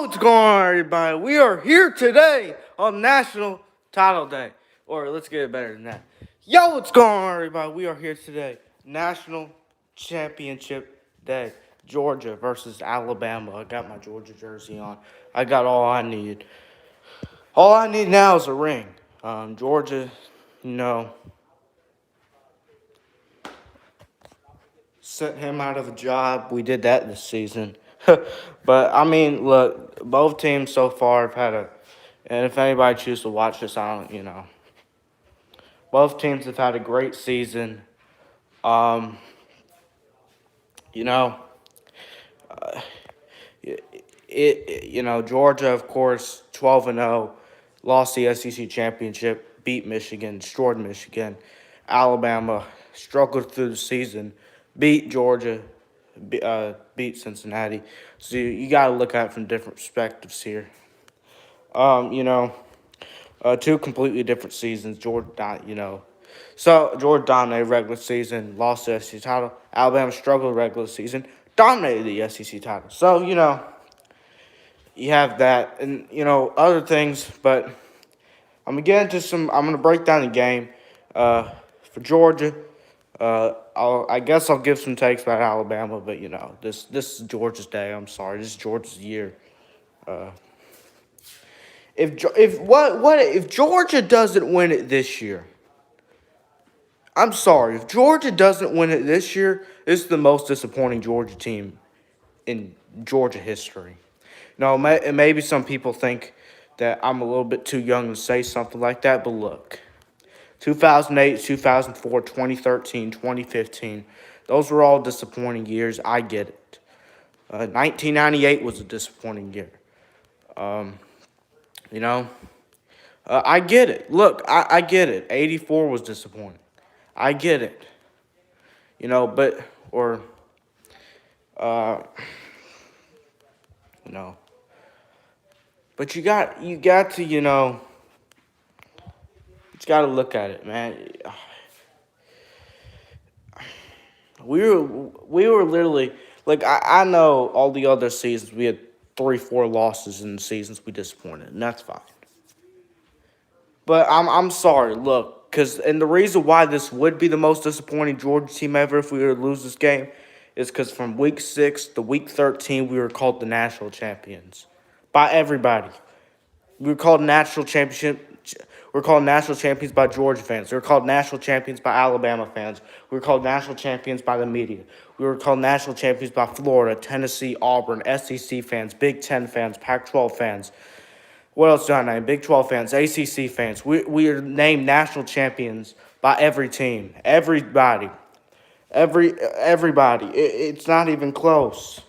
What's going on, everybody? We are here today on National Title Day. Or let's get it better than that. What's going on, everybody? We are here today. National Championship Day. Georgia versus Alabama. I got my Georgia jersey on. I got all I need. All I need now is a ring. Georgia, you know, sent him out of a job. We did that this season. But, I mean, look, both teams so far have had a. And if anybody chooses to watch this, I don't. Both teams have had a great season. Um, you know, Georgia, of course, 12-0, lost the SEC championship, beat Michigan, destroyed Michigan. Alabama struggled through the season, beat Georgia, beat Cincinnati. So you got to look at it from different perspectives here. Um, you know, two completely different seasons. Georgia dominated regular season, lost the SEC title. Alabama struggled regular season, dominated the SEC title. So you have that, and other things. But I'm gonna get into some. I'm gonna break down the game for Georgia. I guess I'll give some takes about Alabama, but this is Georgia's day. I'm sorry, this is Georgia's year. If Georgia doesn't win it this year, I'm sorry. If Georgia doesn't win it this year, this is the most disappointing Georgia team in Georgia history. Maybe some people think that I'm a little bit too young to say something like that, but look, 2008, 2004, 2013, 2015, those were all disappointing years. I get it. 1998 was a disappointing year. Um, you know, I get it. Look, I get it. 84 was disappointing. I get it. But, or, uh, you know, but you just got to look at it, man. We were literally, like, I know all the other seasons we had 3-4 losses in the seasons we disappointed, and that's fine. But I'm sorry, look, and the reason why this would be the most disappointing Georgia team ever if we were to lose this game is because from week 6 to week 13 we were called the national champions by everybody. We were called national championship. We were called national champions by Georgia fans. We were called national champions by Alabama fans. We were called national champions by the media. We were called national champions by Florida, Tennessee, Auburn, SEC fans, Big Ten fans, Pac-12 fans. What else do I name? Big 12 fans, ACC fans. We are named national champions by every team, everybody, everybody. It's not even close,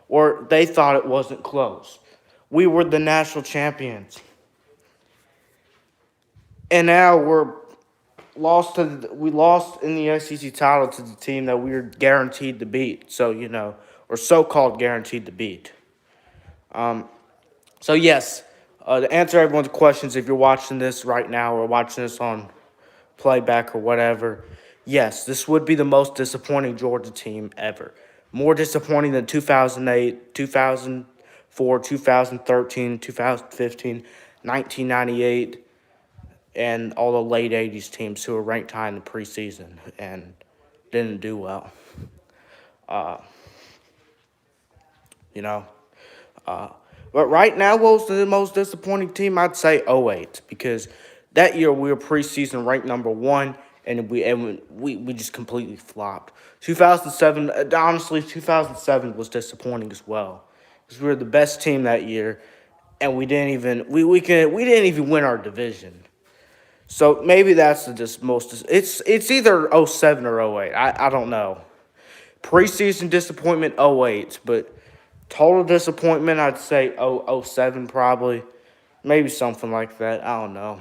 or they thought it wasn't close. We were the national champions, and now we lost in the SEC title to the team that we were guaranteed to beat. So or so-called guaranteed to beat. So yes. To answer everyone's questions, if you're watching this right now or watching this on playback or whatever, yes, this would be the most disappointing Georgia team ever. More disappointing than 2008, 2004, 2013, 2015, 1998, and all the late 80s teams who were ranked high in the preseason and didn't do well. You know. But right now, what was the most disappointing team? I'd say 08, because that year we were preseason ranked number 1, and we just completely flopped. 2007, honestly, 2007 was disappointing as well, because we were the best team that year, and we didn't even win our division. So maybe that's the most. It's either 07 or 08. I don't know. Preseason disappointment 08, but total disappointment, I'd say 07 probably. Maybe something like that. I don't know.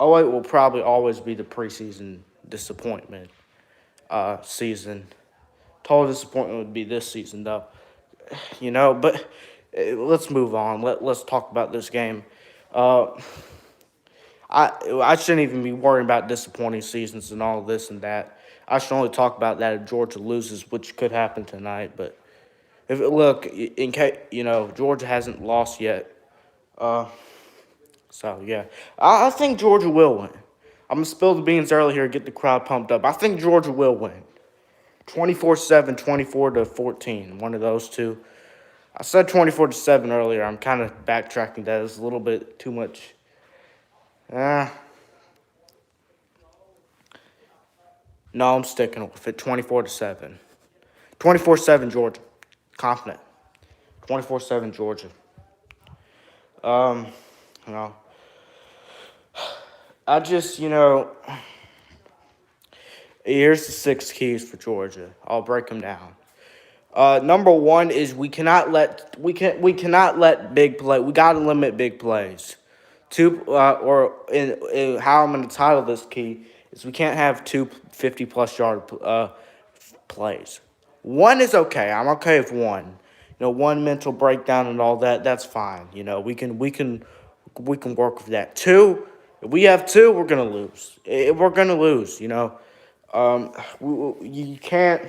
08 will probably always be the preseason disappointment season. Total disappointment would be this season, though. But let's move on. Let's talk about this game. I shouldn't even be worrying about disappointing seasons and all this and that. I should only talk about that if Georgia loses, which could happen tonight. But If look, in case Georgia hasn't lost yet. Uh, so yeah, I think Georgia will win. I'm gonna spill the beans early here, get the crowd pumped up. I think Georgia will win. 24-7, 24-14, one of those two. I said 24-7 earlier. I'm kind of backtracking that. It's a little bit too much. Uh, no, I'm sticking with it. 24-7. 24-7 Georgia. Confident. 24-7 Georgia. Um, you know, I just, here's the 6 keys for Georgia. I'll break them down. Number one is we cannot let big play. We gotta limit big plays. Two or in how I'm gonna title this key is we can't have two 50+ yard plays. One is okay. I'm okay with one. One mental breakdown and all that. That's fine. We can work with that. Two, if we have two, we're gonna lose. We're gonna lose. You can't.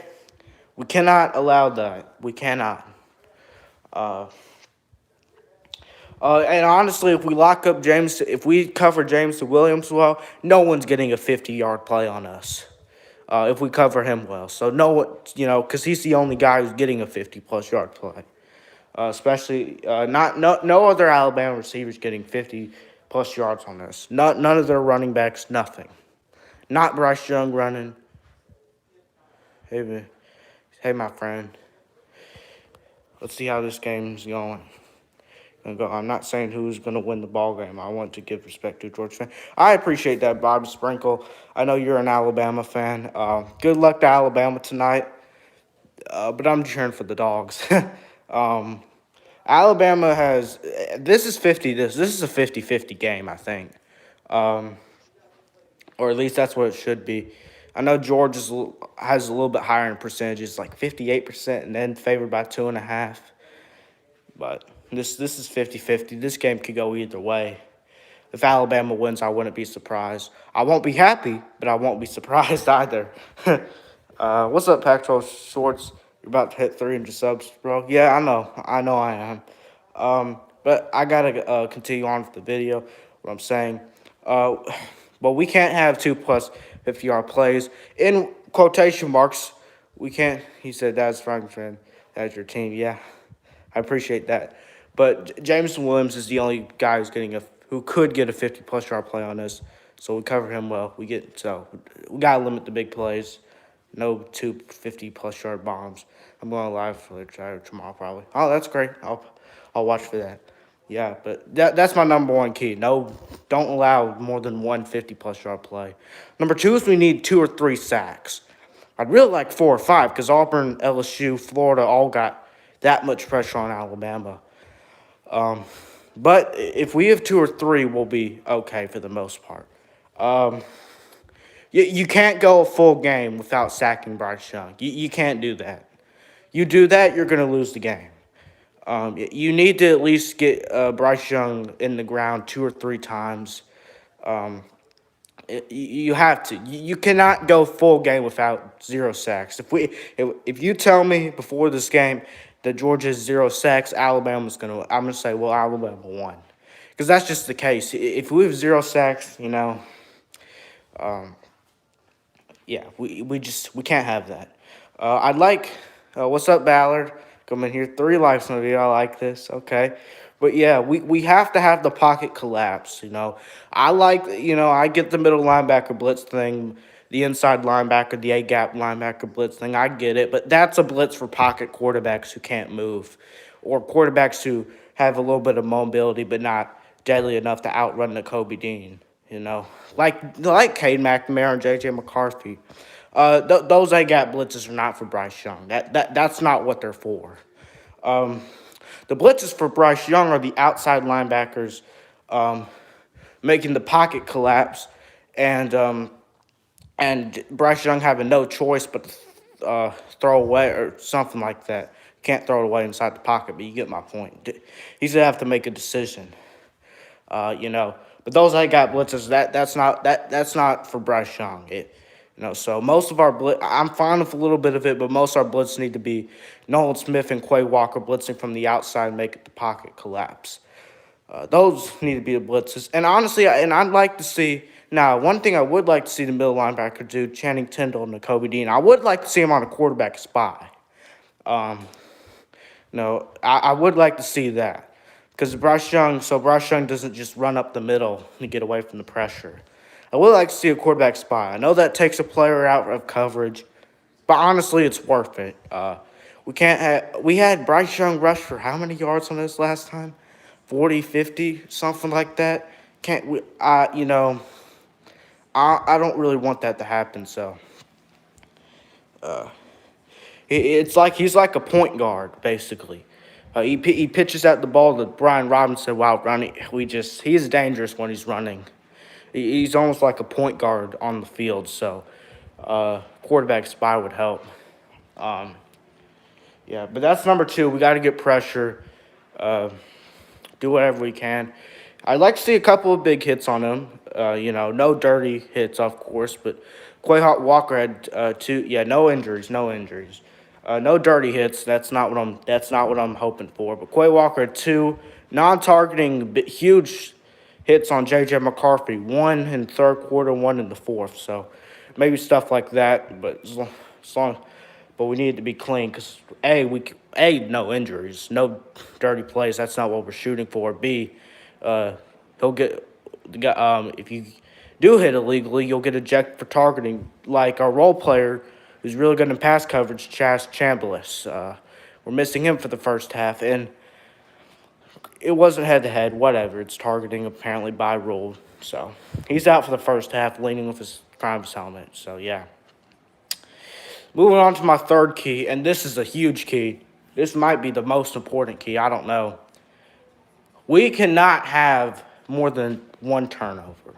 We cannot allow that. We cannot. Uh, and honestly, if we cover James Williams well, no one's getting a 50-yard play on us. If we cover him well, so no one, because he's the only guy who's getting a 50+ yard play. Especially not no other Alabama receivers getting 50+ yards on us. None of their running backs, nothing. Not Bryce Young running. Hey, man. Hey, my friend. Let's see how this game's going. I'm not saying who's going to win the ball game. I want to give respect to Georgia fan. I appreciate that, Bob Sprinkle. I know you're an Alabama fan. Good luck to Alabama tonight. But I'm cheering for the Dogs. Alabama has this is 50. This is a 50-50 game, I think, or at least that's what it should be. I know Georgia has a little bit higher in percentages, like 58%, and then favored by 2.5. But this is 50-50. This game could go either way. If Alabama wins, I wouldn't be surprised. I won't be happy, but I won't be surprised either. What's up, Pac-12 Shorts? You're about to hit 300 subs, bro. Yeah, I know. I am. But I gotta continue on with the video. What I'm saying. But we can't have 2+ 50-yard plays in quotation marks. We can't. He said that's Franklin. That's your team. Yeah, I appreciate that. But Jameson Williams is the only guy who could get a 50+ yard play on us. So we cover him well. We gotta limit the big plays. No two 50+ yard bombs. I'm going live for tomorrow probably. Oh, that's great. I'll watch for that. Yeah, but that's my number one key. No, don't allow more than one 50+ yard play. Number two is we need 2 or 3 sacks. I'd really like 4 or 5 because Auburn, LSU, Florida all got that much pressure on Alabama. But if we have 2 or 3, we'll be okay for the most part. You can't go a full game without sacking Bryce Young. You can't do that. You do that, you're going to lose the game. You need to at least get Bryce Young in the ground 2 or 3 times. You have to. You cannot go full game without 0 sacks. If you tell me before this game that Georgia's 0 sacks, I'm gonna say, well, Alabama won, because that's just the case. If we have 0 sacks, yeah, we can't have that. I'd like, what's up, Ballard? Come in here, 3 likes on the video. I like this. Okay. But yeah, we have to have the pocket collapse. I get the middle linebacker blitz thing, the inside linebacker, the A-gap linebacker blitz thing. I get it, but that's a blitz for pocket quarterbacks who can't move, or quarterbacks who have a little bit of mobility but not deadly enough to outrun the Kobe Dean. Like Cade McNamara and J.J. McCarthy. Those A-gap blitzes are not for Bryce Young. That's not what they're for. The blitzes for Bryce Young are the outside linebackers making the pocket collapse, and Bryce Young having no choice but to throw away or something like that. Can't throw it away inside the pocket, but you get my point. He's gonna have to make a decision. But those I got blitzes, that's not for Bryce Young. So most of our blitz, I'm fine with a little bit of it, but most of our blitz need to be Nolan Smith and Quay Walker blitzing from the outside and make the pocket collapse. Those need to be the blitzes. And honestly, and I'd like to see now one thing I would like to see the middle linebacker do, Channing Tindall and Kobe Dean. I would like to see him on a quarterback spy. Um, no, I would like to see that because Bryce Young doesn't just run up the middle to get away from the pressure. I would like to see a quarterback spy. I know that takes a player out of coverage, but honestly, it's worth it. We had Bryce Young rush for how many yards on this last time? 40, 50, something like that. Can't we? I don't really want that to happen. So it's like he's like a point guard basically. He pitches out the ball to Brian Robinson while running. He's dangerous when he's running. He's almost like a point guard on the field. So quarterback spy would help. Um, yeah, but that's number two. We got to get pressure. Do whatever we can. I'd like to see a couple of big hits on him. No dirty hits, of course, but Quay Walker had two. Yeah, no injuries, no injuries. No dirty hits. That's not what I'm hoping for. But Quay Walker had two non-targeting huge hits on J.J. McCarthy. One in the third quarter, one in the fourth. So maybe stuff like that. But but we need to be clean because no injuries, no dirty plays. That's not what we're shooting for. B, he'll get if you do hit illegally, you'll get ejected for targeting. Like our role player, who's really good in pass coverage, Chaz Chambliss. We're missing him for the first half, and it wasn't head to head. Whatever, it's targeting apparently by rule. So he's out for the first half, leaning with his helmet. So yeah. Moving on to my third key, and this is a huge key. This might be the most important key. I don't know. We cannot have more than one turnover.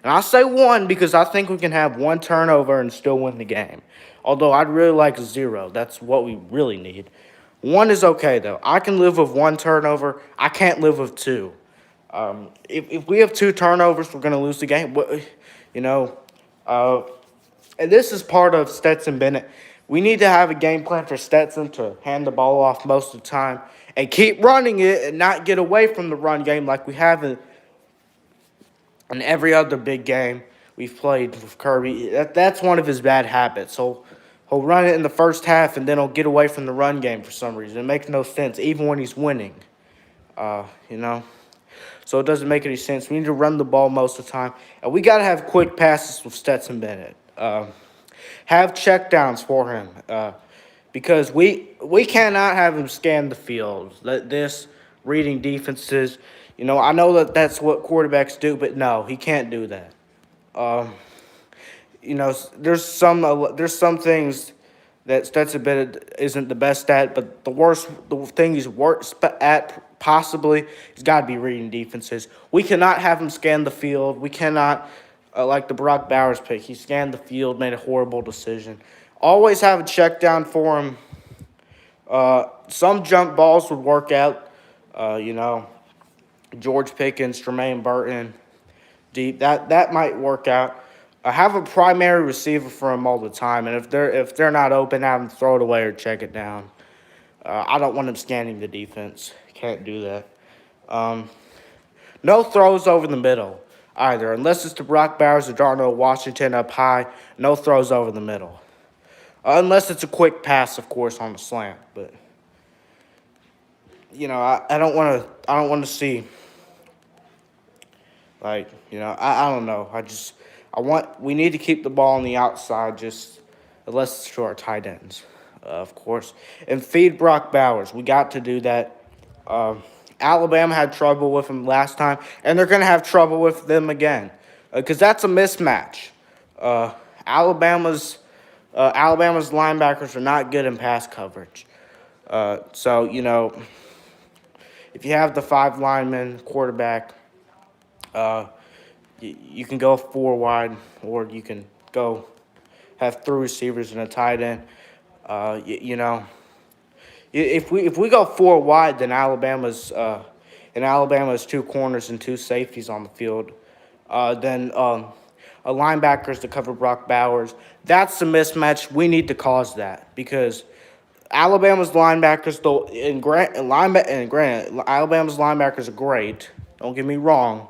And I say one because I think we can have one turnover and still win the game. Although I'd really like zero. That's what we really need. One is okay, though. I can live with one turnover. I can't live with two. If we have two turnovers, we're going to lose the game. You know, and this is part of Stetson Bennett. We need to have a game plan for Stetson to hand the ball off most of the time and keep running it and not get away from the run game like we have in every other big game we've played with Kirby. That's one of his bad habits. He'll run it in the first half and then he'll get away from the run game for some reason. It makes no sense, even when he's winning. So it doesn't make any sense. We need to run the ball most of the time. And we got to have quick passes with Stetson Bennett. Have checkdowns for him because we cannot have him scan the field. Reading defenses. I know that's what quarterbacks do, but no, he can't do that. There's some things that Stetson Bennett isn't the best at, but the thing he's worst at possibly has got to be reading defenses. We cannot have him scan the field. We cannot, like the Brock Bowers pick, he scanned the field, made a horrible decision. Always have a check down for him. Some jump balls would work out. George Pickens, Tremaine Burton, deep. That might work out. I have a primary receiver for him all the time, and if they're not open, have them throw it away or check it down. I don't want him scanning the defense. Can't do that. No throws over the middle either, unless it's to Brock Bowers or Darnell Washington up high. No throws over the middle, unless it's a quick pass, of course, on the slant. But I don't want to see. I don't know. We need to keep the ball on the outside, just unless it's to our tight ends, of course, and feed Brock Bowers. We got to do that. Alabama had trouble with him last time, and they're going to have trouble with them again, because that's a mismatch. Alabama's linebackers are not good in pass coverage. If you have the five linemen quarterback, you can go four wide, or you can go have three receivers and a tight end. If we go four wide, then Alabama's two corners and two safeties on the field. Then linebackers to cover Brock Bowers. That's the mismatch. We need to cause that because Alabama's linebackers, though, and granted, Alabama's linebackers are great. Don't get me wrong.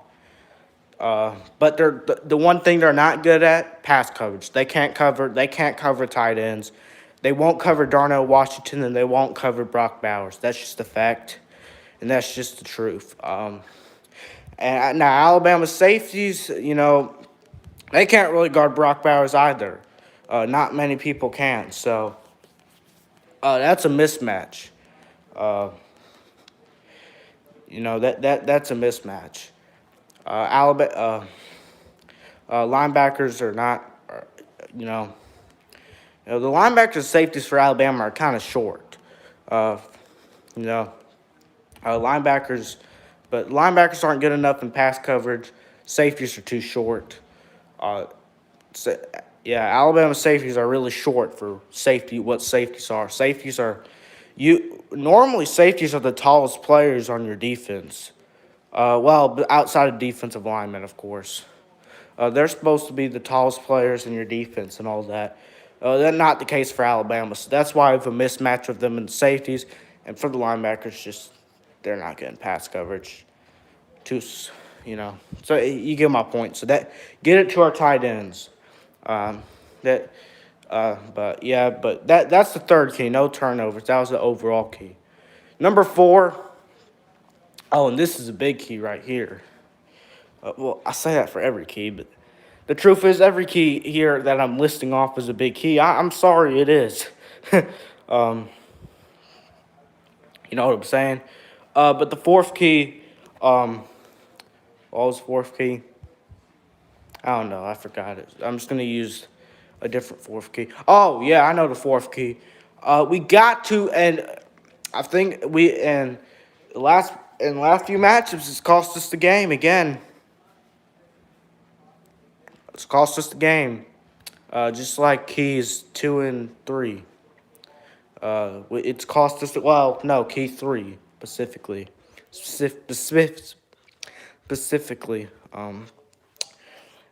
But they're the one thing they're not good at pass coverage. They can't cover. They can't cover tight ends. They won't cover Darnell Washington, and they won't cover Brock Bowers. That's just a fact, and that's just the truth. And now Alabama's safeties, they can't really guard Brock Bowers either. Not many people can. So that's a mismatch. Uh, that's a mismatch. Alabama linebackers are not, you know, the linebackers and safeties for Alabama are kind of short. Uh, you know, linebackers, but linebackers aren't good enough in pass coverage. Safeties are too short. Uh, so, yeah, Alabama safeties are really short for safety. What safeties are? Normally safeties are the tallest players on your defense. Well, outside of defensive linemen, of course. They're supposed to be the tallest players in your defense and all that. That's not the case for Alabama. So that's why I have a mismatch of them in the safeties. And for the linebackers, just they're not getting pass coverage. Too, So you get my point. So get it to our tight ends. Um, that, but that's the third key. No turnovers. That was the overall key. Number 4. Oh, and this is a big key right here. Well, I say that for every key, but the truth is every key here that I'm listing off is a big key. I'm sorry, it is. um, you know what I'm saying? But the fourth key, what was the fourth key? I don't know. I forgot it. I'm just going to use a different fourth key. Oh, yeah, I know the fourth key. We got to, and I think in the last few matchups, it's cost us the game again. It's cost us the game. Just like keys 2 and 3. It's cost us, key 3 specifically. Specifically.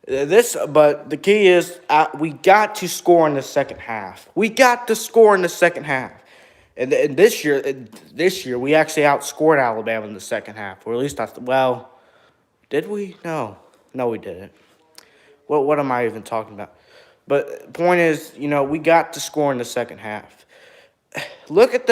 But the key is we got to score in the second half. We got to score in the second half. And this year, we actually outscored Alabama in the second half. Or at least did we? No, we didn't. What am I even talking about? But the point is, we got to score in the second half. Look at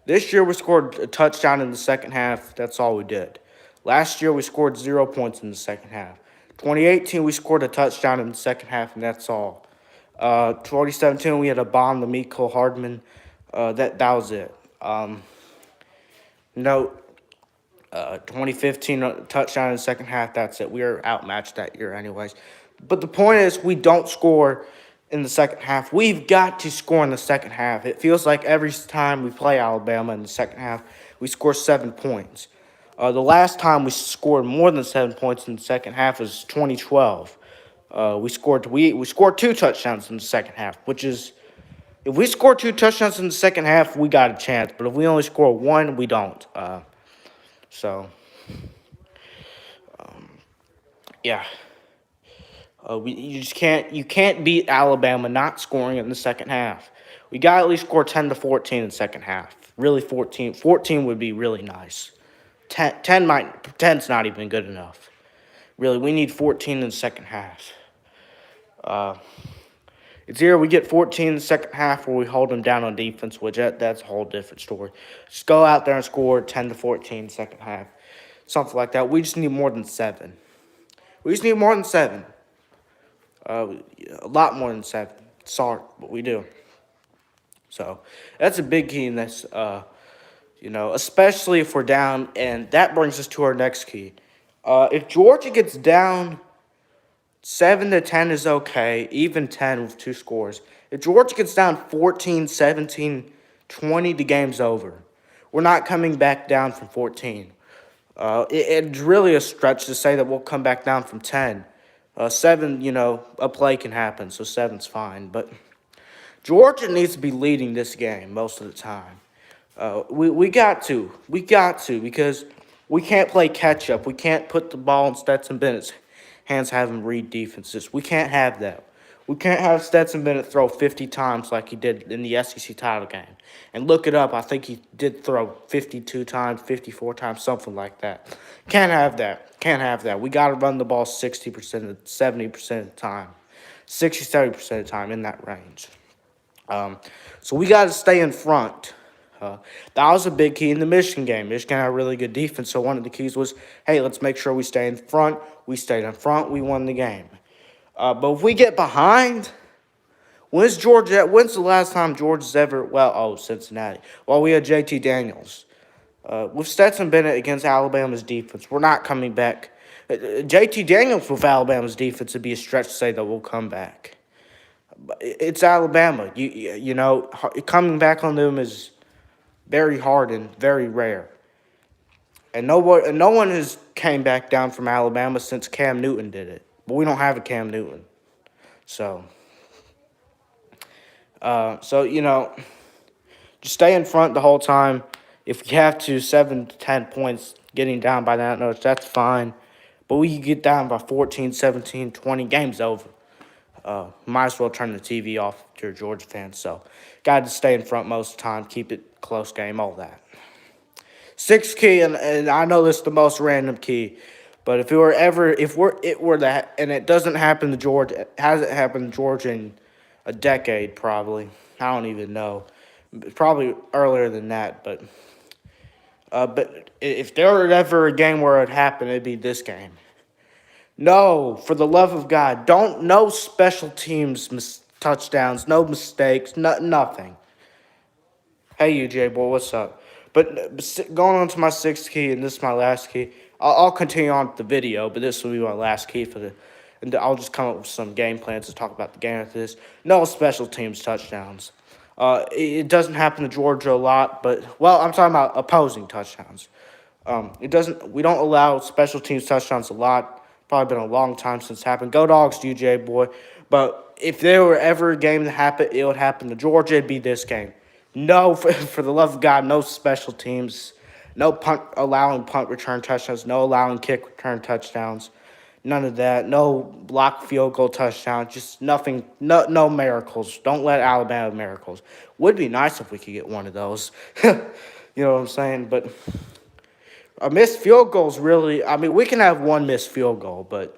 this year we scored a touchdown in the second half. That's all we did. Last year we scored 0 points in the second half. 2018 we scored a touchdown in the second half, and that's all. 2017 we had a bomb to Mecole Hardman. That was it. 2015 touchdown in the second half. That's it. We were outmatched that year, anyways. But the point is, we don't score in the second half. We've got to score in the second half. It feels like every time we play Alabama in the second half, we score 7 points. The last time we scored more than 7 points in the second half was 2012. We scored 2 touchdowns in the second half, which is, if we score 2 touchdowns in the second half, we got a chance. But if we only score 1, we don't. Yeah. You can't beat Alabama not scoring in the second half. We got to at least score 10 to 14 in the second half. Really 14. 14 would be really nice. 10's not even good enough. Really, we need 14 in the second half. It's either we get 14 in the second half or we hold them down on defense, which that's a whole different story. Just go out there and score 10 to 14 in the second half. Something like that. We just need more than 7. We just need more than 7. A lot more than 7. Sorry, but we do. So that's a big key in this, especially if we're down. And that brings us to our next key. If Georgia gets down 7 to 10 is okay, even 10 with 2 scores. If Georgia gets down 14, 17, 20, the game's over. We're not coming back down from 14. It's really a stretch to say that we'll come back down from 10. 7, a play can happen, so 7's fine. But Georgia needs to be leading this game most of the time. We got to because we can't play catch up. We can't put the ball in Stetson Bennett's hands have him read defenses. We can't have that. We can't have Stetson Bennett throw 50 times like he did in the SEC title game. And look it up. I think he did throw 52 times, 54 times, something like that. Can't have that. Can't have that. We got to run the ball 60%, 70% of the time. 60, 70% of the time in that range. So we got to stay in front. That was a big key in the Michigan game. Michigan had a really good defense, so one of the keys was, hey, let's make sure we stay in front. We stayed in front. We won the game. But if we get behind, when's the last time Georgia's ever, Cincinnati. Well, we had JT Daniels. With Stetson Bennett against Alabama's defense, we're not coming back. JT Daniels with Alabama's defense would be a stretch to say that we'll come back. It's Alabama. You know, coming back on them is very hard and very rare. And no one has came back down from Alabama since Cam Newton did it. But we don't have a Cam Newton. So you know, just stay in front the whole time. If you have to, 7 to 10 points, getting down by that much, that's fine. But we can get down by 14, 17, 20, game's over. Might as well turn the TV off if you're a Georgia fan. So, got to stay in front most of the time, keep it close game, all that. Sixth key, and I know this is the most random key, but if it were that, and it doesn't happen to Georgia, it hasn't happened to Georgia in a decade probably. I don't even know. Probably earlier than that, but if there were ever a game where it happened, it'd be this game. No, for the love of God, no special teams touchdowns, no mistakes, nothing. Hey, UJ boy, what's up? But going on to my sixth key, and this is my last key. I'll continue on with the video, but this will be my last key and I'll just come up with some game plans to talk about the game after this. No special teams touchdowns. It doesn't happen to Georgia a lot, but I'm talking about opposing touchdowns. We don't allow special teams touchdowns a lot. Probably been a long time since it happened. Go Dogs, UJ boy. But if there were ever a game that happened, it would happen to Georgia. It'd be this game. No, for the love of God, no special teams. No allowing punt return touchdowns. No allowing kick return touchdowns. None of that. No block field goal touchdown. Just nothing. No miracles. Don't let Alabama have miracles. Would be nice if we could get one of those. You know what I'm saying? But a missed field goal is really. I mean, we can have one missed field goal, but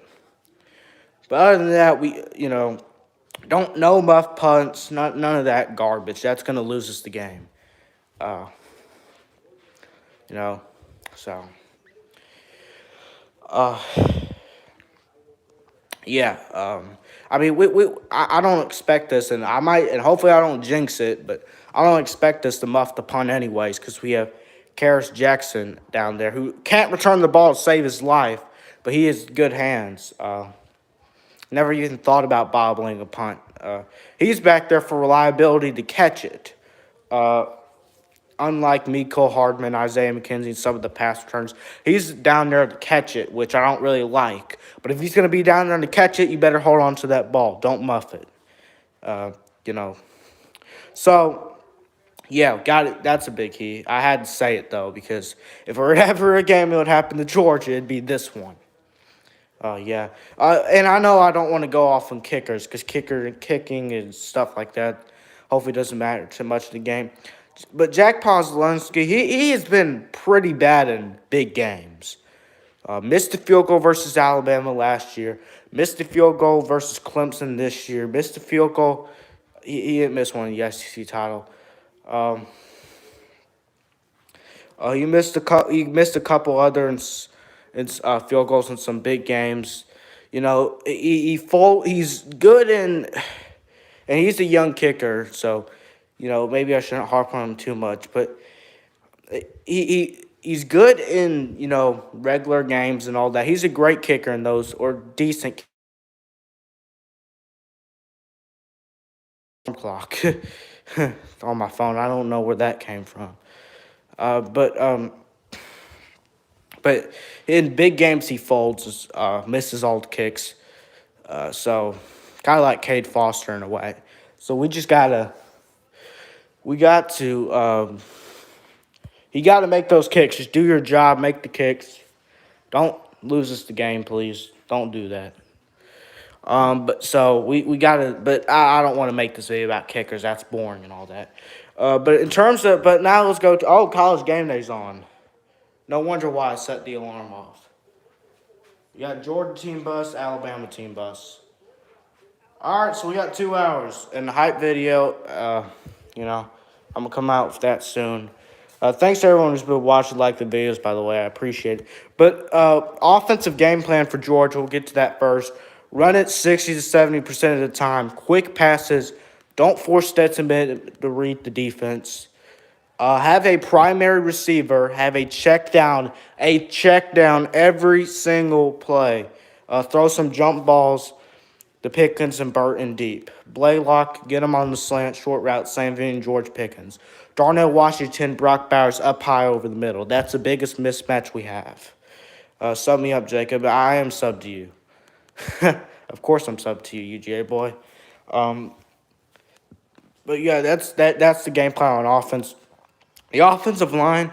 other than that, no muff punts. None of that garbage. That's gonna lose us the game. So. Yeah, I mean, I don't expect this, and hopefully I don't jinx it, but I don't expect us to muff the punt anyways, because we have Karis Jackson down there who can't return the ball to save his life, but he has good hands. Never even thought about bobbling a punt. He's back there for reliability to catch it. Unlike Mecole Hardman, Isaiah McKenzie, and some of the pass returns, he's down there to catch it, which I don't really like. But if he's going to be down there to catch it, you better hold on to that ball. Don't muff it. So, yeah, got it. That's a big key. I had to say it, though, because if it were ever a game that would happen to Georgia, it'd be this one. And I know I don't want to go off on kickers because kicking and stuff like that hopefully doesn't matter too much in the game. But Jack Posluszny, he has been pretty bad in big games. Missed the field goal versus Alabama last year. Missed the field goal versus Clemson this year. Missed the field goal. He didn't miss one in the SEC title. He missed a couple other field goals in some big games. You know, he's good and he's a young kicker, so. You know, maybe I shouldn't harp on him too much, but he's good in, regular games and all that. He's a great kicker in those, or decent clock on my phone. I don't know where that came from. But in big games he folds, misses all the kicks. So kind of like Cade Foster in a way. So we got to make those kicks. Just do your job, make the kicks. Don't lose us the game, please. Don't do that. But so we gotta. But I don't want to make this video about kickers. That's boring and all that. But in terms of, but now let's go to college game day's on. No wonder why I set the alarm off. We got Georgia team bus, Alabama team bus. All right, so we got 2 hours and the hype video. I'm gonna come out with that soon. Thanks to everyone who's been watching, like the videos, by the way. I appreciate it. But offensive game plan for Georgia, we'll get to that first. Run it 60 to 70% of the time. Quick passes. Don't force Stetson Bennett to read the defense. Have a primary receiver. Have a check down every single play. Throw some jump balls to Pickens and Burton deep. Blaylock, get him on the slant, short route, same thing, George Pickens. Darnell Washington, Brock Bowers up high over the middle. That's the biggest mismatch we have. Sub me up, Jacob. I am sub to you. Of course I'm sub to you, UGA boy. But yeah, that's the game plan on offense. The offensive line,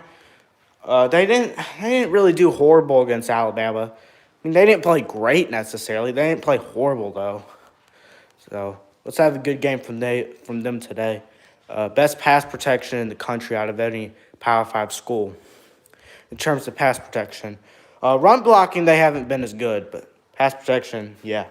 they didn't really do horrible against Alabama. I mean, they didn't play great necessarily. They didn't play horrible though. So let's have a good game from them today. Best pass protection in the country out of any Power 5 school in terms of pass protection. Run blocking, they haven't been as good, but pass protection, yeah.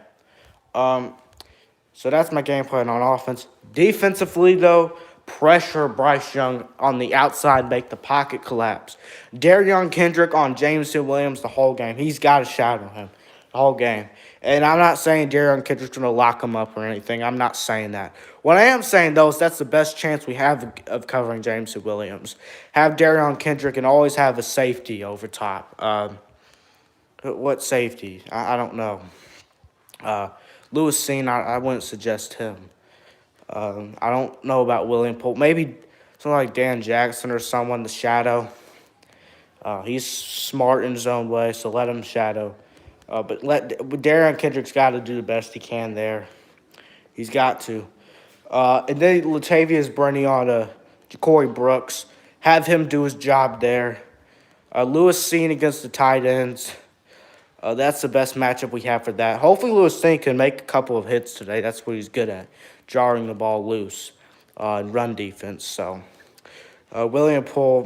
So that's my game plan on offense. Defensively, though, pressure Bryce Young on the outside, make the pocket collapse. Darion Kendrick on Jameson Williams the whole game. He's got to shadow him the whole game. And I'm not saying Darion Kendrick's going to lock him up or anything. I'm not saying that. What I am saying, though, is that's the best chance we have of covering Jameson Williams. Have Darion Kendrick and always have a safety over top. What safety? I don't know. Lewis Cine, I wouldn't suggest him. I don't know about William Poole. Maybe someone like Dan Jackson or someone to shadow. He's smart in his own way, so let him shadow. But Darion Kendrick's got to do the best he can there. He's got to. And then Latavius Burney on Ja'Cory Brooks. Have him do his job there. Lewis Cine against the tight ends. That's the best matchup we have for that. Hopefully Lewis Cine can make a couple of hits today. That's what he's good at, jarring the ball loose and run defense. So William Poole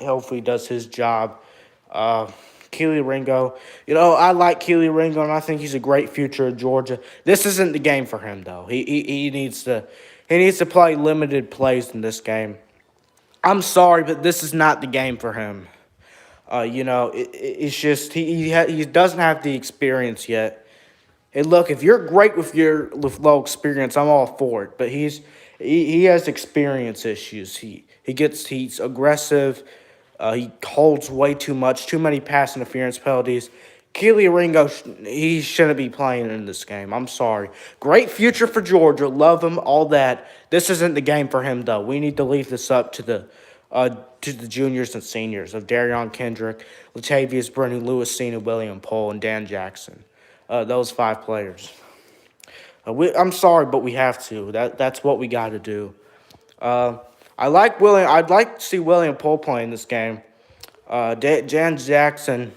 hopefully does his job. Kelee Ringo. I like Kelee Ringo, and I think he's a great future at Georgia. This isn't the game for him, though. He needs to play limited plays in this game. I'm sorry, but this is not the game for him. It's just he doesn't have the experience yet. And look, if you're great with low experience, I'm all for it. But he has experience issues. He's aggressive. He holds way too much, too many pass interference penalties. Kelee Ringo, he shouldn't be playing in this game. I'm sorry. Great future for Georgia. Love him, all that. This isn't the game for him, though. We need to leave this up to the juniors and seniors of Darion Kendrick, Latavius Burney, Lewis Cine, William Poole, and Dan Jackson. Those 5 players. I'm sorry, but we have to. That's what we got to do. I'd like to see William Poole playing this game. Dan Jackson,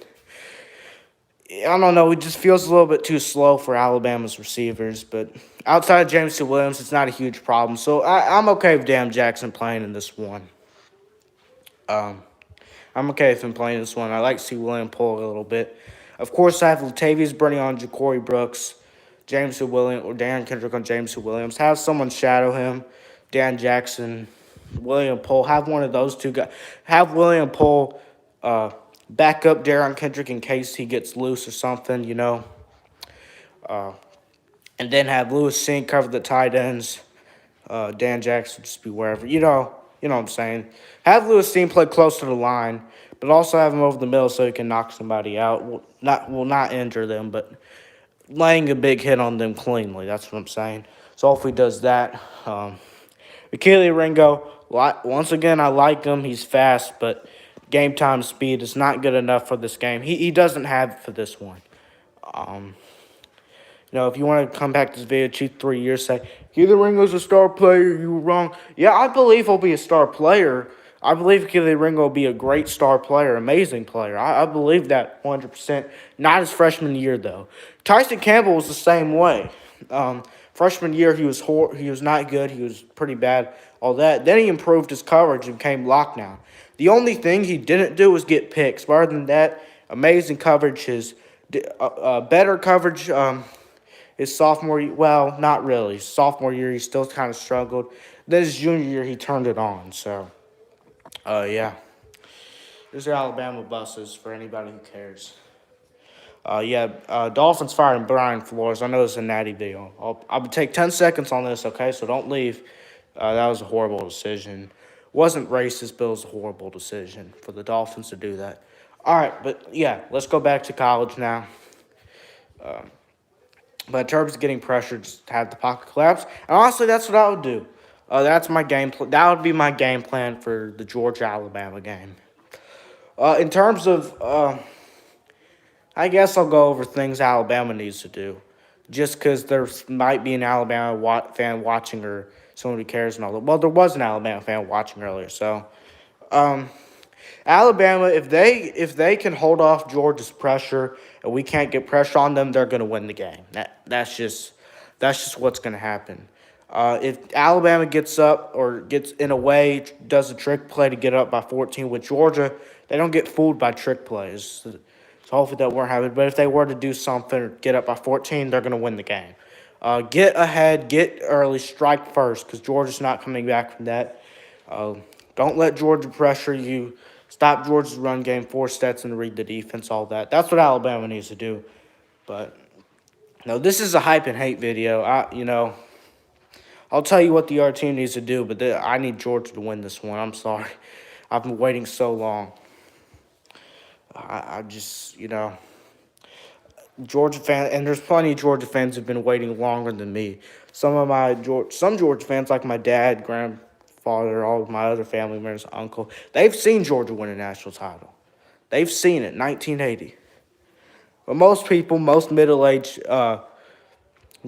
I don't know. He just feels a little bit too slow for Alabama's receivers. But outside of Jameson Williams, it's not a huge problem. So I'm okay with Dan Jackson playing in this one. I'm okay with him playing this one. I like to see William Poole a little bit. Of course, I have Latavius Burney on Ja'Cory Brooks, Jameson Williams, or Darion Kendrick on Jameson Williams. Have someone shadow him. Dan Jackson, William Poole. Have one of those two guys. Have William Poole back up Darion Kendrick in case he gets loose or something, And then have Lewis Cine cover the tight ends. Dan Jackson just be wherever. You know what I'm saying. Have Lewis Cine play close to the line, but also have him over the middle so he can knock somebody out. Not injure them, but laying a big hit on them cleanly. That's what I'm saying. So hopefully he does that. Kelee Ringo, once again, I like him. He's fast, but game time speed is not good enough for this game. He doesn't have it for this one. If you want to come back to this video 2-3 years, say, Kelee Ringo's a star player, you were wrong. Yeah, I believe he'll be a star player. I believe Kelee Ringo will be a great star player, amazing player. I believe that 100%. Not his freshman year though. Tyson Campbell was the same way. Freshman year he was not good. He was pretty bad. All that. Then he improved his coverage and became lockdown. The only thing he didn't do was get picks. But other than that, amazing coverage. His better coverage. His sophomore year, well, not really. Sophomore year, he still kind of struggled. Then his junior year, he turned it on. So, yeah. There's your Alabama buses for anybody who cares. Dolphins firing Brian Flores. I know it's a natty deal. I'll take 10 seconds on this, okay? So don't leave. That was a horrible decision. Wasn't racist, but it was a horrible decision for the Dolphins to do that. All right, but yeah, let's go back to college now. But in terms of getting pressure, just have the pocket collapse. And honestly, that's what I would do. That's my game. That would be my game plan for the Georgia Alabama game. In terms of, I guess I'll go over things Alabama needs to do, just because there might be an Alabama fan watching or someone who cares and all that. Well, there was an Alabama fan watching earlier, so. Alabama, if they can hold off Georgia's pressure and we can't get pressure on them, they're going to win the game. That's just what's going to happen. If Alabama gets up or gets in a way, does a trick play to get up by 14 with Georgia, they don't get fooled by trick plays. So hopefully that won't happen. But if they were to do something or get up by 14, they're going to win the game. Get ahead, get early, strike first, because Georgia's not coming back from that. Don't let Georgia pressure you. Stop Georgia's run game, force Stetson to read the defense, all that. That's what Alabama needs to do. But, no, this is a hype and hate video. I'll tell you what the other team needs to do, but I need Georgia to win this one. I'm sorry. I've been waiting so long. I just, Georgia fans, and there's plenty of Georgia fans who've been waiting longer than me. Some Georgia fans, like my dad, grandfather, all of my other family members, uncle, they've seen Georgia win a national title. They've seen it, 1980. But most people, most middle-aged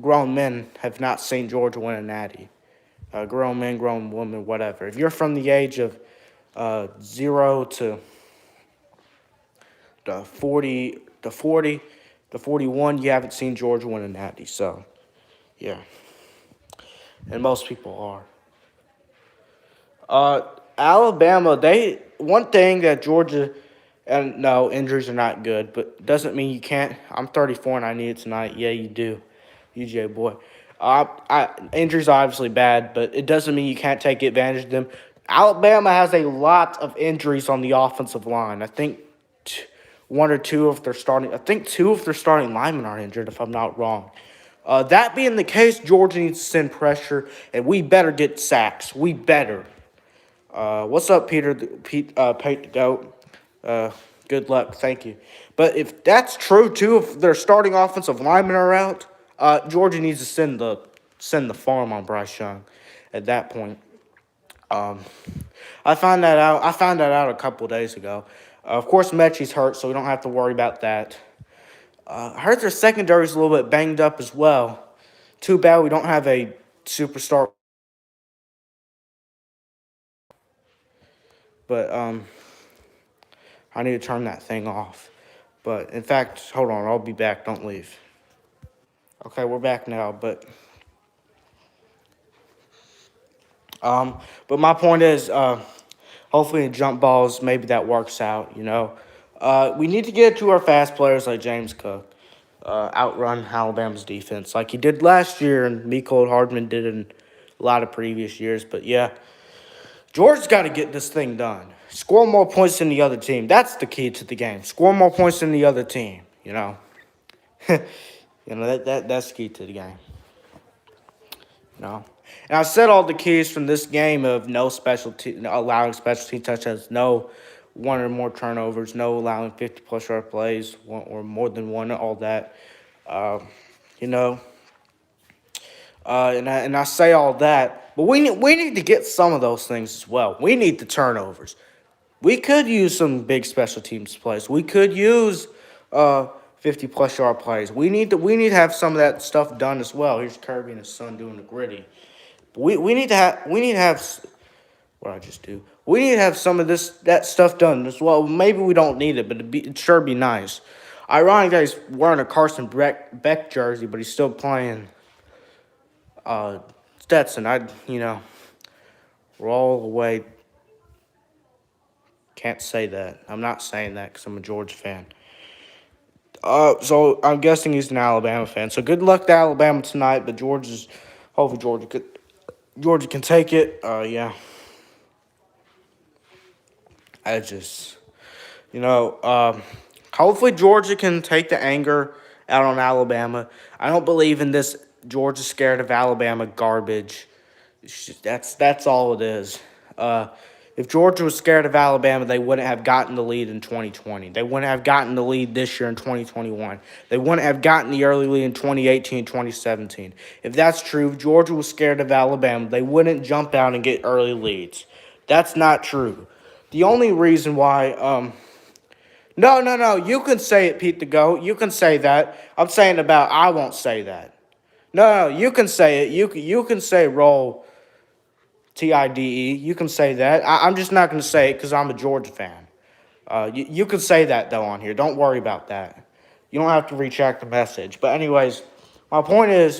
grown men have not seen Georgia win a natty. Grown men, grown women, whatever. If you're from the age of 0 to 40 to 41, you haven't seen Georgia win a natty. So, yeah. And most people are. Alabama, one thing that Georgia, and no, injuries are not good, but doesn't mean you can't. I'm 34 and I need it tonight. Yeah, you do. UJ boy. Injuries are obviously bad, but it doesn't mean you can't take advantage of them. Alabama has a lot of injuries on the offensive line. I think one or two of their starting. I think two of their starting linemen are injured, if I'm not wrong. That being the case, Georgia needs to send pressure, and we better get sacks. We better. What's up, Peter? Pete the Goat. Good luck. Thank you. But if that's true, too, if their starting offensive linemen are out, Georgia needs to send the farm on Bryce Young at that point. I found that out a couple days ago. Of course, Mechie's hurt, so we don't have to worry about that. I heard their secondary is a little bit banged up as well. Too bad we don't have a superstar. But I need to turn that thing off. But in fact, hold on, I'll be back. Don't leave. Okay, we're back now, but my point is, hopefully in jump balls, maybe that works out. We need to get to our fast players like James Cook, outrun Alabama's defense like he did last year, and Mecole Hardman did in a lot of previous years. But yeah, Georgia's got to get this thing done. Score more points than the other team. That's the key to the game. Score more points than the other team. That's the key to the game. And I said all the keys from this game of no allowing special team touchdowns, no one or more turnovers, no allowing 50-plus yard plays or more than one, all that. And I say all that, but we need to get some of those things as well. We need the turnovers. We could use some big special teams plays. We could use 50-plus yard plays. We need to have some of that stuff done as well. Here's Kirby and his son doing the gritty. We need to have what I just do. We need to have some of that stuff done as well. Maybe we don't need it, but it'd sure be nice. Ironic that he's wearing a Carson Beck jersey, but he's still playing Stetson. Roll away. Can't say that. I'm not saying that because I'm a Georgia fan. So I'm guessing he's an Alabama fan. So good luck to Alabama tonight, but hopefully Georgia can take it. Yeah. I just, hopefully Georgia can take the anger out on Alabama. I don't believe in this Georgia scared of Alabama garbage. That's all it is. If Georgia was scared of Alabama, they wouldn't have gotten the lead in 2020. They wouldn't have gotten the lead this year in 2021. They wouldn't have gotten the early lead in 2018, 2017. If that's true, if Georgia was scared of Alabama, they wouldn't jump out and get early leads. That's not true. The only reason why, no, you can say it, Pete the Goat. You can say that. I'm saying I won't say that. No, you can say it. You can say roll TIDE. You can say that. I'm just not going to say it because I'm a Georgia fan. You can say that, though, on here. Don't worry about that. You don't have to retract the message. But anyways, my point is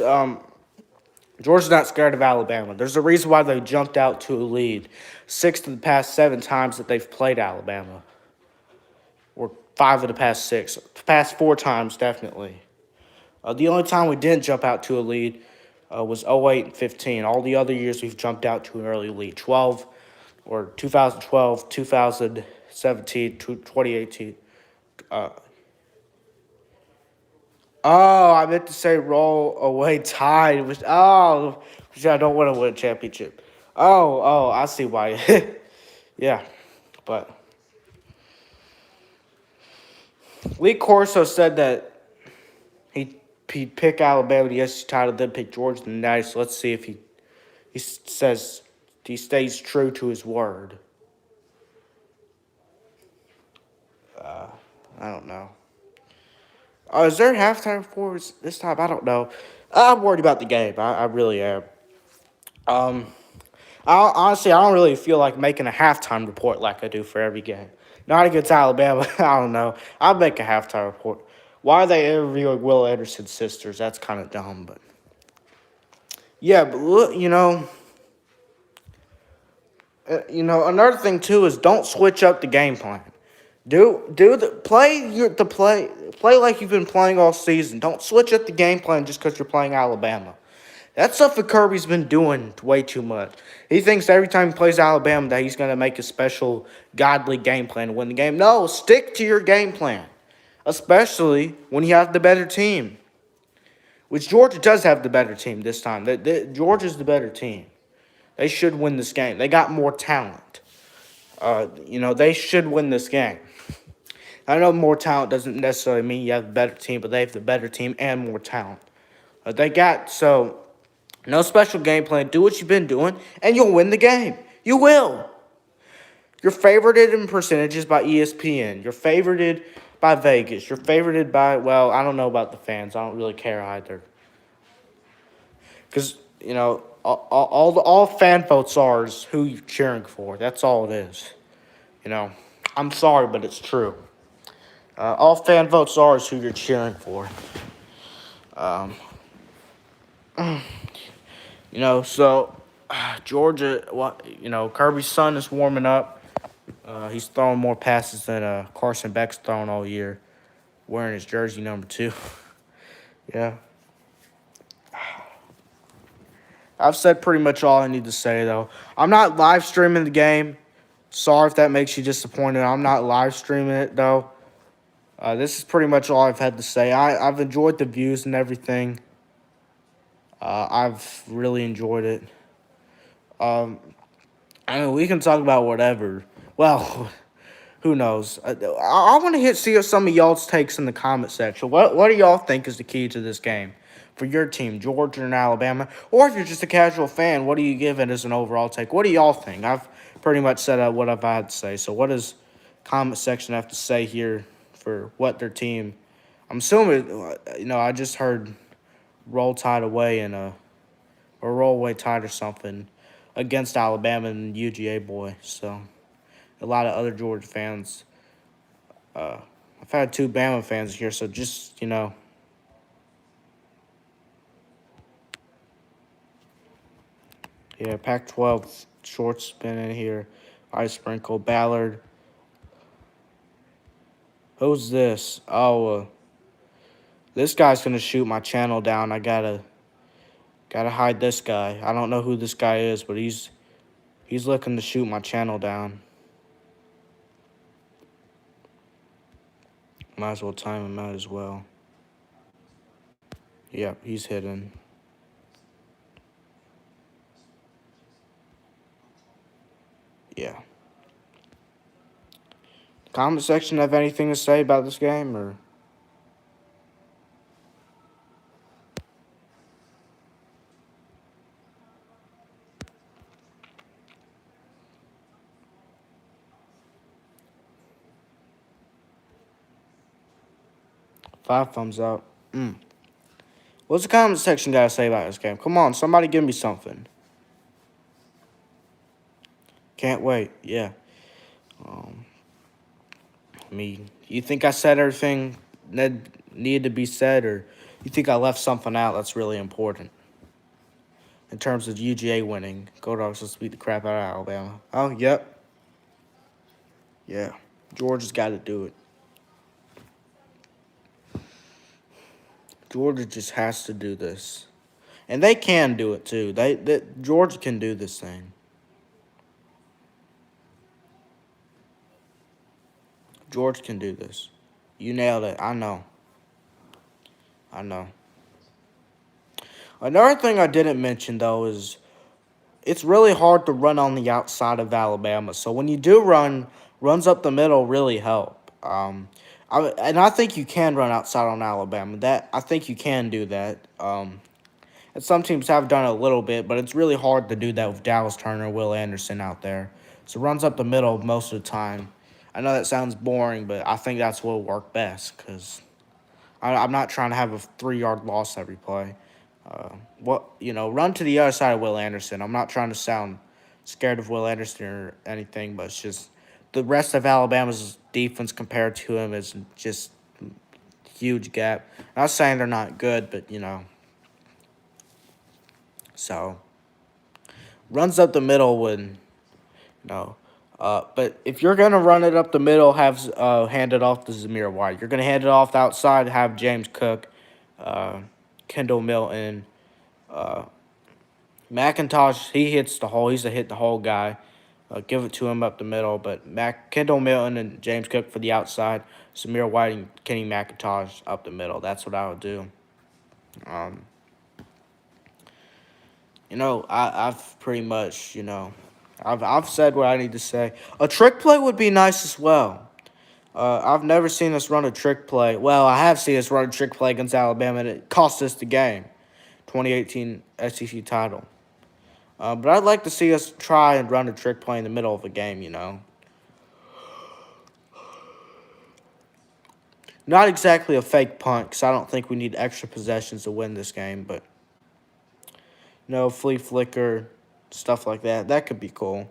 Georgia's not scared of Alabama. There's a reason why they jumped out to a lead 6 of the past 7 times that they've played Alabama. Or 5 of the past 6. Past 4 times, definitely. The only time we didn't jump out to a lead was 08 and 15. All the other years we've jumped out to an early lead. 2012, 2017, 2018. I meant to say roll away tide. I don't want to win a championship. I see why. Yeah, but Lee Corso said that he'd pick Alabama the SEC title, then pick Georgia tonight. So let's see if he says he stays true to his word. I don't know. Is there halftime for this time? I don't know. I'm worried about the game. I really am. Honestly, I don't really feel like making a halftime report like I do for every game. Not against Alabama. I don't know. I'll make a halftime report. Why are they interviewing Will Anderson's sisters? That's kind of dumb, but yeah. But look, another thing too is don't switch up the game plan. Play like you've been playing all season. Don't switch up the game plan just because you're playing Alabama. That's stuff that Kirby's been doing way too much. He thinks every time he plays Alabama that he's going to make a special godly game plan to win the game. No, stick to your game plan, especially when you have the better team, which Georgia does have the better team this time. Georgia's the better team. They should win this game. They got more talent. They should win this game. I know more talent doesn't necessarily mean you have a better team, but they have the better team and more talent. No special game plan. Do what you've been doing, and you'll win the game. You will. You're favorited in percentages by ESPN. You're favorited by Vegas. You're favorited by, well, I don't know about the fans. I don't really care either. Because, all fan votes are is who you're cheering for. That's all it is. I'm sorry, but it's true. All fan votes are is who you're cheering for. Georgia, Kirby's son is warming up. He's throwing more passes than Carson Beck's thrown all year, wearing his jersey number 2. Yeah. I've said pretty much all I need to say, though. I'm not live streaming the game. Sorry if that makes you disappointed. I'm not live streaming it, though. This is pretty much all I've had to say. I've enjoyed the views and everything. I've really enjoyed it. We can talk about whatever. Well, who knows? I want to see some of y'all's takes in the comment section. What do y'all think is the key to this game for your team, Georgia and Alabama? Or if you're just a casual fan, what do you give it as an overall take? What do y'all think? I've pretty much said what I've had to say. So what does comment section have to say here for what their team? I'm assuming, I just heard roll tide away or roll away tide or something. against Alabama and UGA boy. So a lot of other Georgia fans. I've had two Bama fans here, so just yeah, Pac-12 short spin in here. Ice sprinkle Ballard. Who's this? Oh, this guy's gonna shoot my channel down. I gotta hide this guy. I don't know who this guy is, but he's looking to shoot my channel down. Might as well time him out as well. Yep, he's hidden. Yeah. Comment section have anything to say about this game or? Five thumbs up. What's the comment section got to say about this game? Come on, somebody give me something. Can't wait. Yeah. I mean, you think I said everything that needed to be said, or you think I left something out that's really important? In terms of UGA winning, Go Dogs just beat the crap out of Alabama. Oh, yep. Yeah. Georgia's got to do it. Georgia just has to do this. And they can do it, too. Georgia can do this thing. Georgia can do this. You nailed it. I know. Another thing I didn't mention, though, is it's really hard to run on the outside of Alabama. So when you do runs up the middle really help. I think you can run outside on Alabama. I think you can do that. And some teams have done it a little bit, but it's really hard to do that with Dallas Turner, Will Anderson out there. So runs up the middle most of the time. I know that sounds boring, but I think that's what will work best because I'm not trying to have a 3-yard loss every play. Run to the other side of Will Anderson. I'm not trying to sound scared of Will Anderson or anything, but it's just the rest of Alabama's defense compared to him is just huge gap. Not saying they're not good, but so runs up the middle would but if you're gonna run it up the middle, hand it off to Zamir White. You're gonna hand it off the outside, have James Cook, Kendall Milton, McIntosh. He hits the hole. He's a hit the hole guy. Give it to him up the middle. But Kendall Milton and James Cook for the outside. Zamir White and Kenny McIntosh up the middle. That's what I would do. I've pretty much, I've said what I need to say. A trick play would be nice as well. I've never seen us run a trick play. Well, I have seen us run a trick play against Alabama, and it cost us the game. 2018 SEC title. But I'd like to see us try and run a trick play in the middle of a game, Not exactly a fake punt, because I don't think we need extra possessions to win this game, but, flea flicker, stuff like that. That could be cool.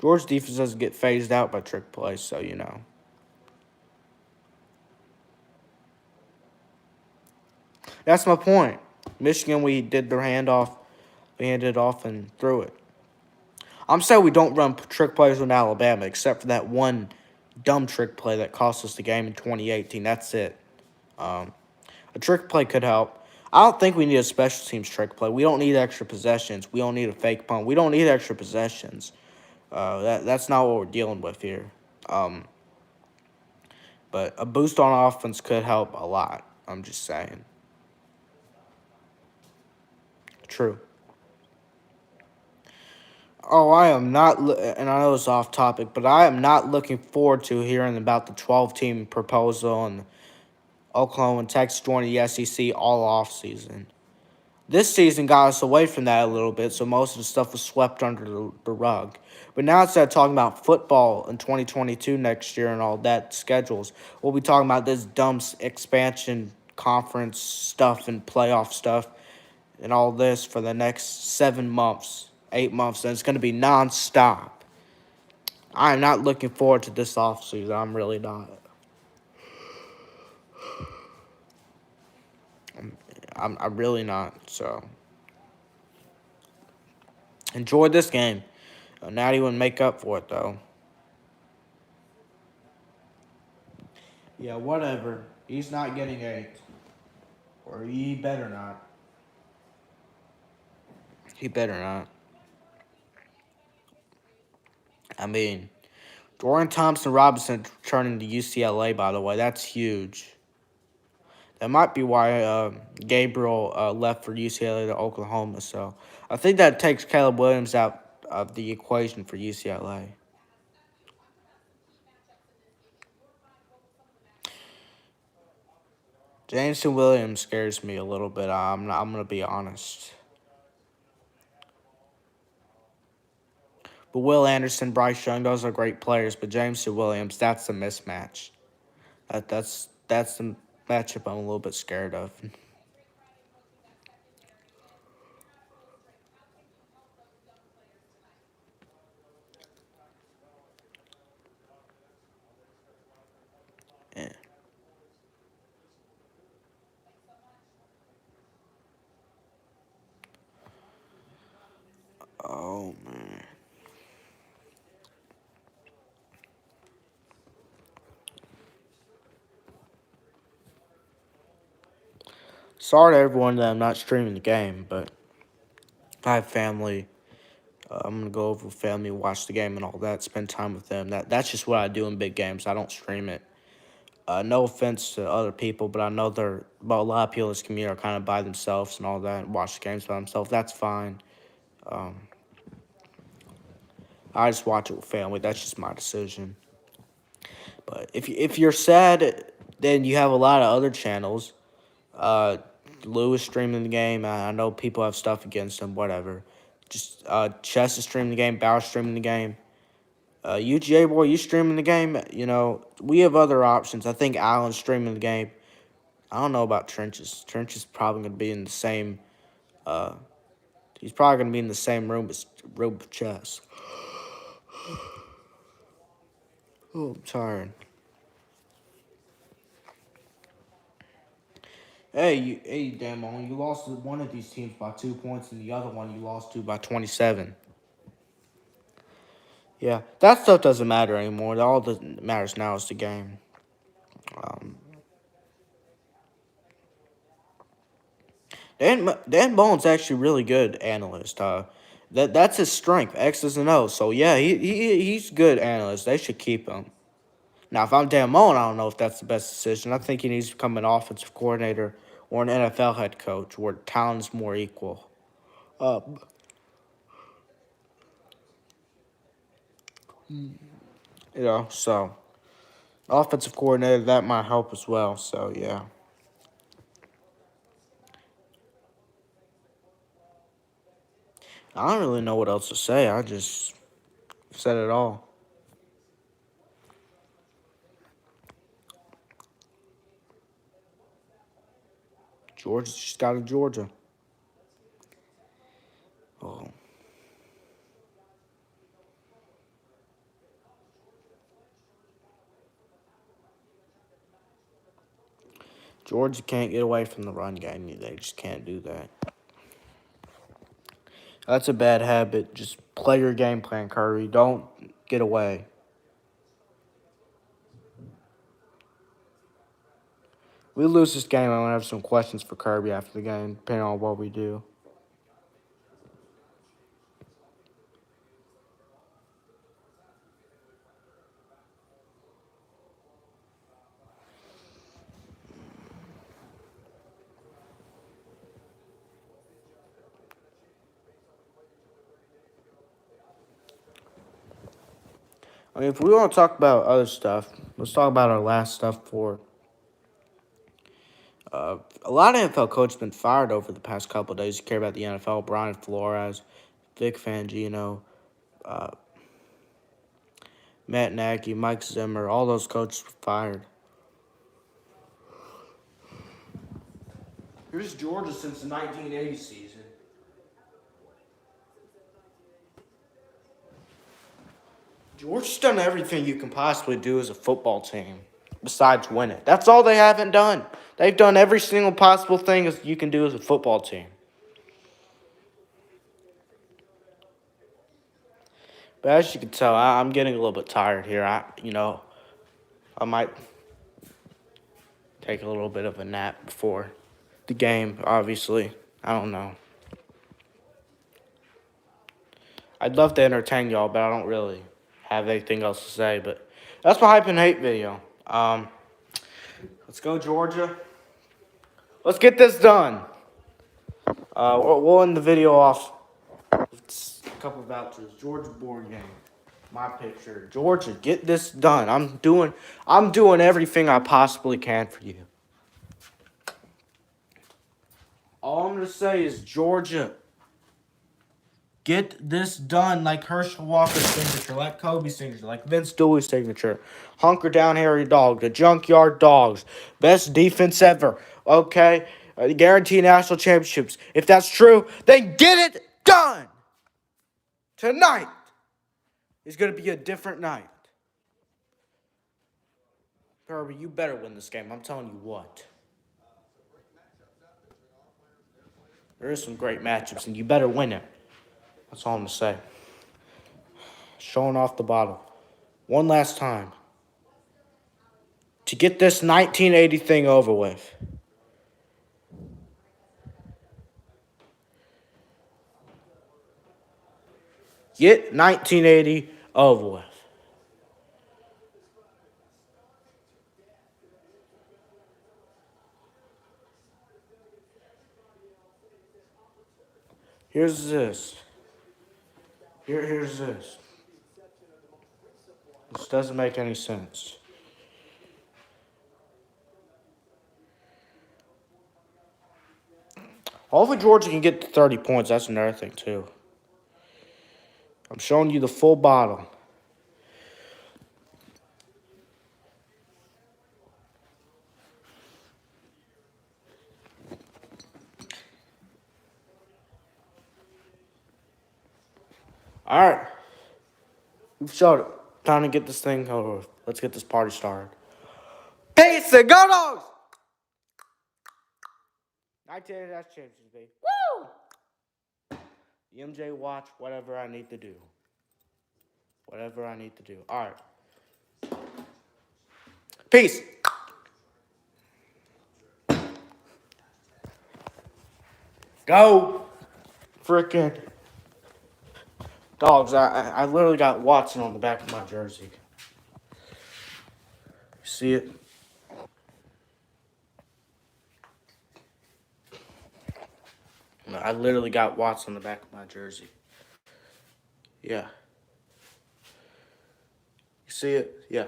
Georgia's defense doesn't get phased out by trick plays, so, That's my point. Michigan, we did their handoff. We handed it off and threw it. I'm saying we don't run trick plays with Alabama, except for that one dumb trick play that cost us the game in 2018. That's it. A trick play could help. I don't think we need a special teams trick play. We don't need extra possessions. We don't need a fake punt. We don't need extra possessions. That's not what we're dealing with here. But a boost on offense could help a lot. I'm just saying. True. Oh, I am not, and I know it's off topic, but I am not looking forward to hearing about the 12-team proposal and Oklahoma and Texas joining the SEC all offseason. This season got us away from that a little bit, so most of the stuff was swept under the rug. But now instead of talking about football in 2022 next year and all that schedules, we'll be talking about this dumb expansion conference stuff and playoff stuff. and all this for the next 7 months, 8 months, and it's going to be nonstop. I am not looking forward to this offseason. I'm really not. I'm really not. So enjoy this game. Natty would make up for it though. Yeah, whatever. He's not getting 8, or he better not. He better not. I mean, Dorian Thompson Robinson returning to UCLA. By the way, that's huge. That might be why Gabriel left for UCLA to Oklahoma. So I think that takes Caleb Williams out of the equation for UCLA. Jameson Williams scares me a little bit. I'm gonna be honest. But Will Anderson, Bryce Young, those are great players. But Jameson Williams, that's a mismatch. That's the matchup I'm a little bit scared of. Yeah. Oh man. Sorry to everyone that I'm not streaming the game, but I have family. I'm gonna go over with family, watch the game and all that, spend time with them. That's just what I do in big games. I don't stream it. No offense to other people, but I know but a lot of people in this community are kind of by themselves and all that, and watch the games by themselves. That's fine. Um, I just watch it with family. That's just my decision. But if you're sad, then you have a lot of other channels. Uh, Lewis streaming the game. I know people have stuff against him. Whatever. Just Chess is streaming the game. Bauer streaming the game. UGA boy, you streaming the game? You know we have other options. I think Allen's streaming the game. I don't know about Trenches. Trench is probably gonna be in the same. Uh, he's probably gonna be in the same room with Chess. Oh, I'm tired. Hey, Damon, you lost to one of these teams by 2 points, and the other one you lost to by 27. Yeah, that stuff doesn't matter anymore. All that matters now is the game. Um, Dan Bowen's actually really good analyst. That's his strength, X's and O's. So yeah, he's good analyst. They should keep him. Now, if I'm Dan Mullen, I don't know if that's the best decision. I think he needs to become an offensive coordinator or an NFL head coach where talent is more equal. Uh, so offensive coordinator that might help as well. So yeah, I don't really know what else to say. I just said it all. Georgia just got to Georgia. Oh, Georgia can't get away from the run game. They just can't do that. That's a bad habit. Just play your game plan, Curry. Don't get away. We lose this game, I'm gonna have some questions for Kirby after the game, depending on what we do. I mean, if we want to talk about other stuff, let's talk about our last stuff for. A lot of NFL coaches have been fired over the past couple of days. You care about the NFL? Brian Flores, Vic Fangino, uh, Matt Nagy, Mike Zimmer, all those coaches were fired. Here's Georgia since the 1980 season. Georgia's done everything you can possibly do as a football team besides win it. That's all they haven't done. They've done every single possible thing as you can do as a football team. But as you can tell, I'm getting a little bit tired here. I might take a little bit of a nap before the game, obviously. I don't know. I'd love to entertain y'all, but I don't really have anything else to say. But that's my hype and hate video. Let's go, Georgia. Let's get this done. We'll end the video off with a couple vouchers. Georgia board game. My picture. Georgia, get this done. I'm doing everything I possibly can for you. All I'm gonna say is Georgia, get this done like Herschel Walker's signature, like Kobe's signature, like Vince Dooley's signature. Hunker down, Harry Dog, the Junkyard Dogs, best defense ever. Okay, guarantee national championships. If that's true, then get it done. Tonight is gonna be a different night. Kirby, you better win this game. I'm telling you what. There is some great matchups, and you better win it. That's all I'm going to say. Showing off the bottle. One last time. To get this 1980 thing over with. Get 1980 over with. Here's this. Here's this. This doesn't make any sense. Hopefully Georgia can get to 30 points. That's another thing, too. I'm showing you the full bottle. All right. We've showed it. Time to get this thing over with. Let's get this party started. Peace and go Dogs! 1980, that's champions, baby. Woo! The MJ watch, whatever I need to do. Whatever I need to do. All right. Peace. Go. Frickin' Dogs. I literally got Watson on the back of my jersey. You see it? I literally got Watson on the back of my jersey. Yeah. You see it? Yeah.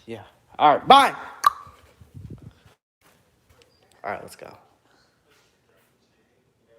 Yeah. All right. Bye. All right. Let's go.